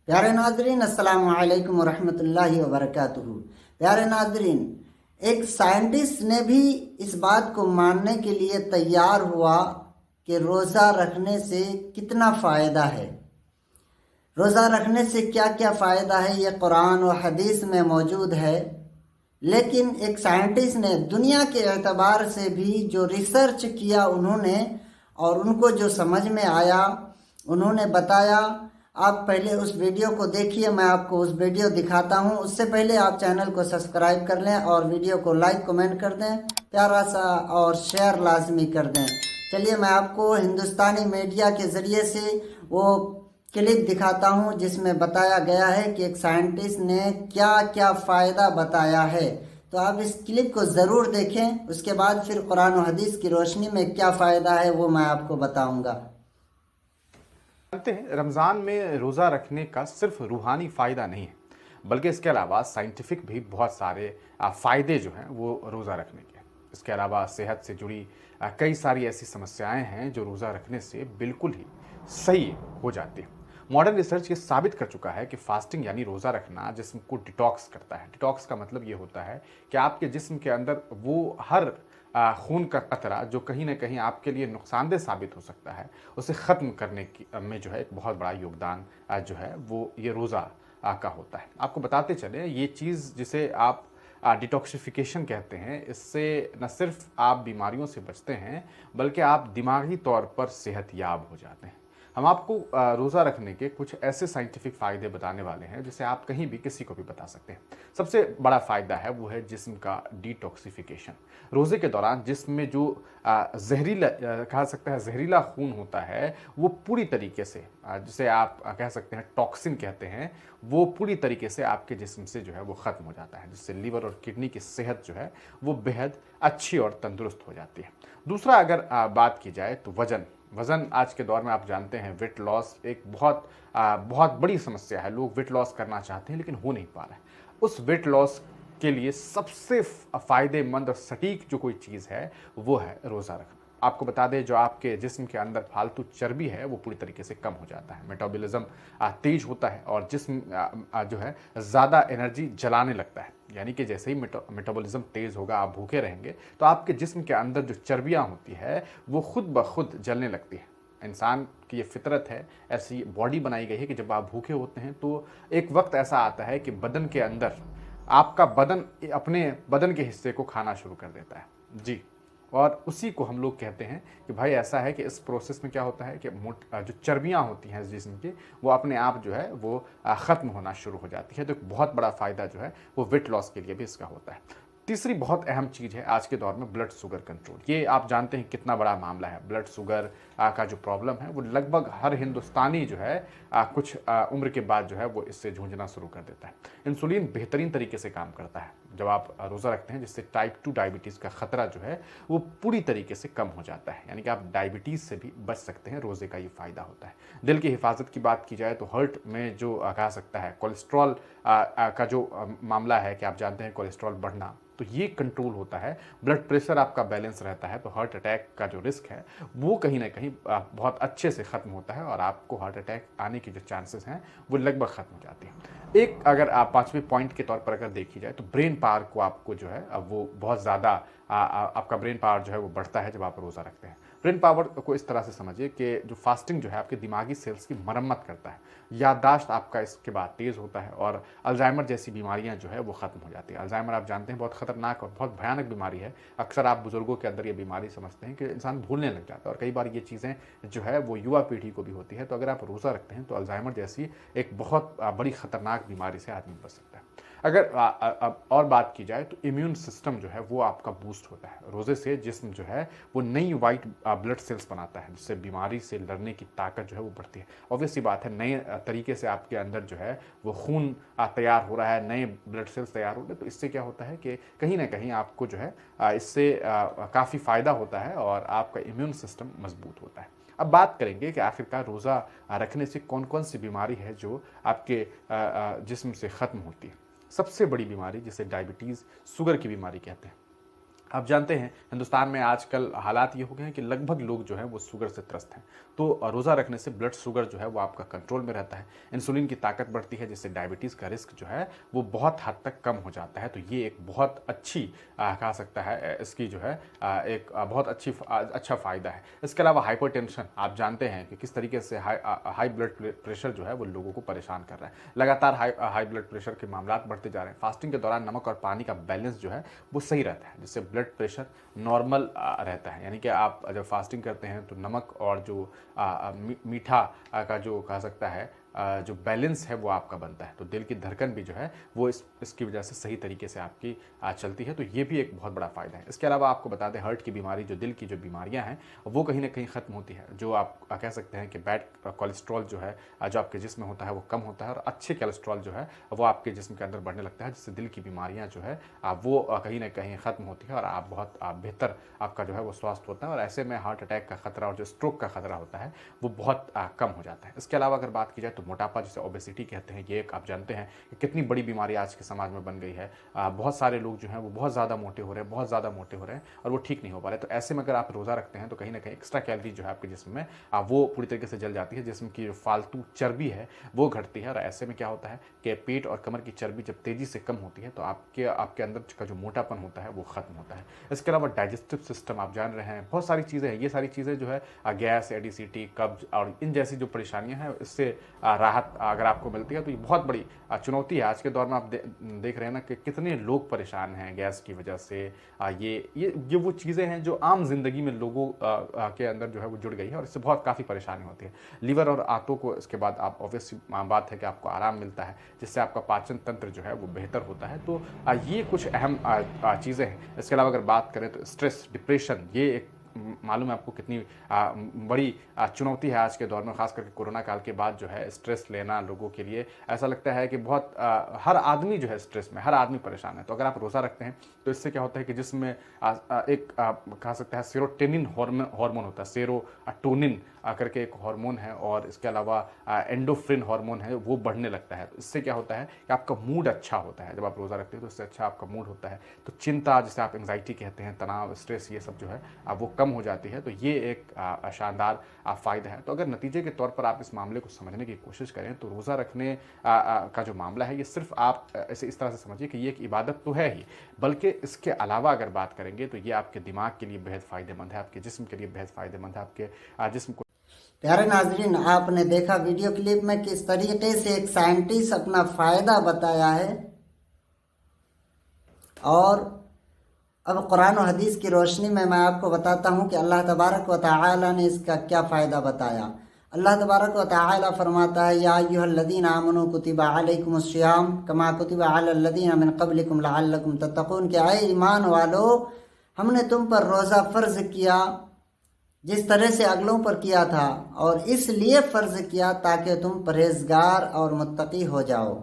प्यारे नाजरीन, अस्सलाम वालेकुम वरहमतुल्लाहि वबरकातुहू। प्यारे नाजरीन, एक साइंटिस्ट ने भी इस बात को मानने के लिए तैयार हुआ कि रोज़ा रखने से कितना फ़ायदा है। रोज़ा रखने से क्या क्या फ़ायदा है ये कुरान और हदीस में मौजूद है। लेकिन एक साइंटिस्ट ने दुनिया के एतबार से भी जो रिसर्च किया उन्होंने, और उनको जो समझ में आया उन्होंने बताया। आप पहले उस वीडियो को देखिए, मैं आपको उस वीडियो दिखाता हूं। उससे पहले आप चैनल को सब्सक्राइब कर लें और वीडियो को लाइक कमेंट कर दें, प्यारा सा, और शेयर लाजमी कर दें। चलिए मैं आपको हिंदुस्तानी मीडिया के ज़रिए से वो क्लिप दिखाता हूं जिसमें बताया गया है कि एक साइंटिस्ट ने क्या क्या फ़ायदा बताया है। तो आप इस क्लिप को ज़रूर देखें, उसके बाद फिर कुरान और हदीस की रोशनी में क्या फ़ायदा है वो मैं आपको बताऊंगा। जानते हैं रमज़ान में रोज़ा रखने का सिर्फ रूहानी फ़ायदा नहीं है, बल्कि इसके अलावा साइंटिफिक भी बहुत सारे फ़ायदे जो हैं वो रोज़ा रखने के हैं। इसके अलावा सेहत से जुड़ी कई सारी ऐसी समस्याएं हैं जो रोज़ा रखने से बिल्कुल ही सही हो जाती हैं। मॉडर्न रिसर्च ये साबित कर चुका है कि फास्टिंग यानी रोज़ा रखना जिस्म को डिटॉक्स करता है। डिटॉक्स का मतलब ये होता है कि आपके जिस्म के अंदर वो हर खून का कतरा जो कहीं ना कहीं आपके लिए नुकसानदेह साबित हो सकता है, उसे ख़त्म करने की में जो है एक बहुत बड़ा योगदान जो है वो ये रोज़ा का होता है। आपको बताते चले ये चीज़ जिसे आप डिटॉक्सिफिकेशन कहते हैं, इससे न सिर्फ आप बीमारियों से बचते हैं बल्कि आप दिमागी तौर पर सेहतयाब हो जाते हैं। हम आपको रोज़ा रखने के कुछ ऐसे साइंटिफिक फ़ायदे बताने वाले हैं जिसे आप कहीं भी किसी को भी बता सकते हैं। सबसे बड़ा फ़ायदा है वो है जिस्म का डिटॉक्सिफिकेशन। रोज़े के दौरान जिस्म में जो जहरीला कहा सकता है जहरीला खून होता है, वो पूरी तरीके से जिसे आप कह सकते हैं टॉक्सिन कहते हैं, वो पूरी तरीके से आपके जिस्म से जो है वो ख़त्म हो जाता है, जिससे लीवर और किडनी की सेहत जो है वो बेहद अच्छी और तंदुरुस्त हो जाती है। दूसरा अगर बात की जाए तो वज़न वज़न आज के दौर में आप जानते हैं वेट लॉस एक बहुत बड़ी समस्या है। लोग वेट लॉस करना चाहते हैं लेकिन हो नहीं पा रहा है। उस वेट लॉस के लिए सबसे फ़ायदेमंद और सटीक जो कोई चीज़ है वो है रोज़ा रखना। आपको बता दें जो आपके जिस्म के अंदर फालतू चर्बी है वो पूरी तरीके से कम हो जाता है, मेटाबॉलिज्म तेज होता है और जिस्म जो है ज़्यादा एनर्जी जलाने लगता है। यानी कि जैसे ही मेटाबॉलिज्म तेज़ होगा, आप भूखे रहेंगे तो आपके जिस्म के अंदर जो चर्बियाँ होती है वो खुद ब खुद जलने लगती है। इंसान की ये फितरत है, ऐसी बॉडी बनाई गई है कि जब आप भूखे होते हैं तो एक वक्त ऐसा आता है कि बदन के अंदर आपका बदन अपने बदन के हिस्से को खाना शुरू कर देता है। जी। और उसी को हम लोग कहते हैं कि भाई ऐसा है कि इस प्रोसेस में क्या होता है कि जो चर्बियाँ होती हैं जिस्म की, वो अपने आप जो है वो ख़त्म होना शुरू हो जाती है। तो एक बहुत बड़ा फ़ायदा जो है वो वेट लॉस के लिए भी इसका होता है। तीसरी बहुत अहम चीज़ है आज के दौर में ब्लड शुगर कंट्रोल। ये आप जानते हैं कितना बड़ा मामला है। ब्लड शुगर का जो प्रॉब्लम है वो लगभग हर हिंदुस्तानी जो है कुछ उम्र के बाद जो है वो इससे जूझना शुरू कर देता है। इंसुलिन बेहतरीन तरीके से काम करता है जब आप रोज़ा रखते हैं, जिससे टाइप 2 डायबिटीज़ का खतरा जो है वो पूरी तरीके से कम हो जाता है। यानी कि आप डायबिटीज़ से भी बच सकते हैं, रोज़े का ये फ़ायदा होता है। दिल की हिफाजत की बात की जाए तो हार्ट में जो कहा सकता है कोलेस्ट्रॉल का जो मामला है कि आप जानते हैं कोलेस्ट्रॉल बढ़ना, तो ये कंट्रोल होता है। ब्लड प्रेशर आपका बैलेंस रहता है तो हार्ट अटैक का जो रिस्क है वो कहीं ना कहीं बहुत अच्छे से ख़त्म होता है और आपको हार्ट अटैक आने की जो चांसेस हैं वो लगभग ख़त्म हो जाती हैं। एक अगर आप पाँचवें पॉइंट के तौर पर अगर देखी जाए तो ब्रेन पावर को आपको जो है अब वो बहुत ज़्यादा आपका ब्रेन पावर जो है वो बढ़ता है जब आप रोज़ा रखते हैं। ब्रेन पावर को इस तरह से समझिए कि जो फास्टिंग जो है आपके दिमागी सेल्स की मरम्मत करता है, याददाश्त आपका इसके बाद तेज़ होता है और अल्जाइमर जैसी बीमारियां जो है वो ख़त्म हो जाती है। अल्जाइमर आप जानते हैं बहुत ख़तरनाक और बहुत भयानक बीमारी है। अक्सर आप बुज़ुर्गों के अंदर ये बीमारी समझते हैं कि इंसान भूलने लग जाता है और कई बार ये चीज़ें जो है वो युवा पीढ़ी को भी होती है। तो अगर आप रोज़ा रखते हैं तो अल्जाइमर जैसी एक बहुत बड़ी ख़तरनाक बीमारी से आदमी बच सकता है। अगर और बात की जाए तो इम्यून सिस्टम जो है वो आपका बूस्ट होता है। रोज़े से जिस्म जो है वो नई वाइट ब्लड सेल्स बनाता है, जिससे बीमारी से लड़ने की ताकत जो है वो बढ़ती है। ऑब्वियसली बात है, नए तरीके से आपके अंदर जो है वो खून तैयार हो रहा है, नए ब्लड सेल्स तैयार हो रहे हैं, तो इससे क्या होता है कि कहीं ना कहीं आपको जो है इससे काफ़ी फ़ायदा होता है और आपका इम्यून सिस्टम मजबूत होता है। अब बात करेंगे कि आखिरकार रोज़ा रखने से कौन कौन सी बीमारी है जो आपके जिस्म से ख़त्म होती है। सबसे बड़ी बीमारी जिसे डायबिटीज़ शुगर की बीमारी कहते हैं। आप जानते हैं हिंदुस्तान में आजकल हालात ये हो गए हैं कि लगभग लोग जो हैं वो शुगर से त्रस्त हैं। तो रोज़ा रखने से ब्लड शुगर जो है वो आपका कंट्रोल में रहता है, इंसुलिन की ताकत बढ़ती है, जिससे डायबिटीज़ का रिस्क जो है वो बहुत हद तक कम हो जाता है। तो ये एक बहुत अच्छी कहा सकता है इसकी जो है एक बहुत अच्छा फ़ायदा है। इसके अलावा हाइपरटेंशन, आप जानते हैं कि किस तरीके से हाई ब्लड प्रेशर जो है वो लोगों को परेशान कर रहा है। लगातार हाई ब्लड प्रेशर के मामला बढ़ते जा रहे हैं। फास्टिंग के दौरान नमक और पानी का बैलेंस जो है वो सही रहता है, जिससे ब्लड प्रेशर नॉर्मल रहता है। यानी कि आप जब फास्टिंग करते हैं तो नमक और जो मीठा का जो कहा सकता है जो बैलेंस है वो आपका बनता है। तो दिल की धड़कन भी जो है वो इसकी वजह से सही तरीके से आपकी चलती है। तो ये भी एक बहुत बड़ा फ़ायदा है। इसके अलावा आपको बता दें, हार्ट की बीमारी, जो दिल की जो बीमारियां हैं वो कहीं ना कहीं ख़त्म होती है। जो आप कह सकते हैं कि बैड कोलेस्ट्रॉल जो है जो आपके जिस्म में होता है वो कम होता है, और अच्छे कोलेस्ट्रॉल जो है वो आपके जिस्म के अंदर बढ़ने लगता है, जिससे दिल की बीमारियाँ जो है वो कहीं ना कहीं ख़त्म होती है और आप बहुत बेहतर आपका जो है वो स्वास्थ्य होता है। और ऐसे में हार्ट अटैक का खतरा और जो स्ट्रोक का खतरा होता है वो बहुत कम हो जाता है। इसके अलावा अगर बात की जाए तो मोटापा, जिसे ओबेसिटी कहते हैं, ये एक आप जानते हैं कि कितनी बड़ी बीमारी आज के समाज में बन गई है। बहुत सारे लोग जो हैं वो बहुत ज़्यादा मोटे हो रहे हैं, बहुत ज़्यादा मोटे हो रहे हैं और वो ठीक नहीं हो पा रहे। तो ऐसे में अगर आप रोज़ा रखते हैं तो कहीं ना कहीं एक्स्ट्रा कैलोरी जो है आपके जिस्म में वो पूरी तरीके से जल जाती है, जिस्म की जो फालतू चर्बी है वो घटती है। और ऐसे में क्या होता है कि पेट और कमर की चर्बी जब तेज़ी से कम होती है तो आपके अंदर का जो मोटापन होता है वो ख़त्म होता है। इसके अलावा डाइजेस्टिव सिस्टम, आप जान रहे हैं बहुत सारी चीज़ें हैं। ये सारी चीज़ें जो है गैस, एडिसिटी, कब्ज और इन जैसी जो परेशानियां हैं इससे राहत अगर आपको मिलती है तो ये बहुत बड़ी चुनौती है। आज के दौर में आप देख रहे हैं ना कि कितने लोग परेशान हैं गैस की वजह से। ये वो चीज़ें हैं जो आम जिंदगी में लोगों के अंदर जो है वो जुड़ गई है और इससे बहुत काफ़ी परेशानी होती है। लीवर और आंतों को इसके बाद आप ऑब्वियस बात है कि आपको आराम मिलता है, जिससे आपका पाचन तंत्र जो है वो बेहतर होता है। तो ये कुछ अहम चीज़ें हैं। इसके अलावा अगर बात करें तो स्ट्रेस, डिप्रेशन, ये एक मालूम है आपको कितनी बड़ी चुनौती है आज के दौर में, खास करके कोरोना काल के बाद जो है स्ट्रेस लेना लोगों के लिए ऐसा लगता है कि बहुत हर आदमी जो है स्ट्रेस में, हर आदमी परेशान है। तो अगर आप रोज़ा रखते हैं तो इससे क्या होता है कि जिसमें एक कहा सकता है सेरोटोनिन हार्मोन होता है, सेरोटोनिन करके एक हार्मोन है, और इसके अलावा एंडोफ्रिन हार्मोन है वो बढ़ने लगता है। तो इससे क्या होता है कि आपका मूड अच्छा होता है। जब आप रोज़ा रखते हैं तो इससे अच्छा आपका मूड होता है। तो चिंता, जिसे आप एंग्जाइटी कहते हैं, तनाव, स्ट्रेस, ये सब जो है वो कम हो जाती है। तो ये एक शानदार फ़ायदा है। तो अगर नतीजे के तौर पर आप इस मामले को समझने की कोशिश करें तो रोज़ा रखने का जो मामला है ये सिर्फ आप इसे इस तरह से समझिए कि ये एक इबादत तो है ही, बल्कि इसके अलावा अगर बात करेंगे तो ये आपके दिमाग के लिए बेहद फ़ायदेमंद है, आपके जिस्म के लिए बेहद फ़ायदेमंद है, आपके जिस्म को। प्यारे नाजरीन, आपने देखा वीडियो क्लिप में किस तरीके से एक साइंटिस्ट अपना फ़ायदा बताया है, और अब कुरान और हदीस की रोशनी में मैं आपको बताता हूँ कि अल्लाह तबारक व तआला ने इसका क्या फ़ायदा बताया। अल्लाह तबारक व तआला फरमाता है, या अय्युहल्लज़ीना आमनू कुतिबा अलैकुमुस्सियाम कमा कुतिबा अलल्लज़ीना मिन क़ब्लिकुम लअल्लकुम तत्तक़ून, कि आए ईमान वालो, हमने तुम पर रोज़ा फ़र्ज़ किया जिस तरह से अगलों पर किया था, और इसलिए फ़र्ज़ किया ताकि तुम परहेज़गार और मुत्तकी हो जाओ।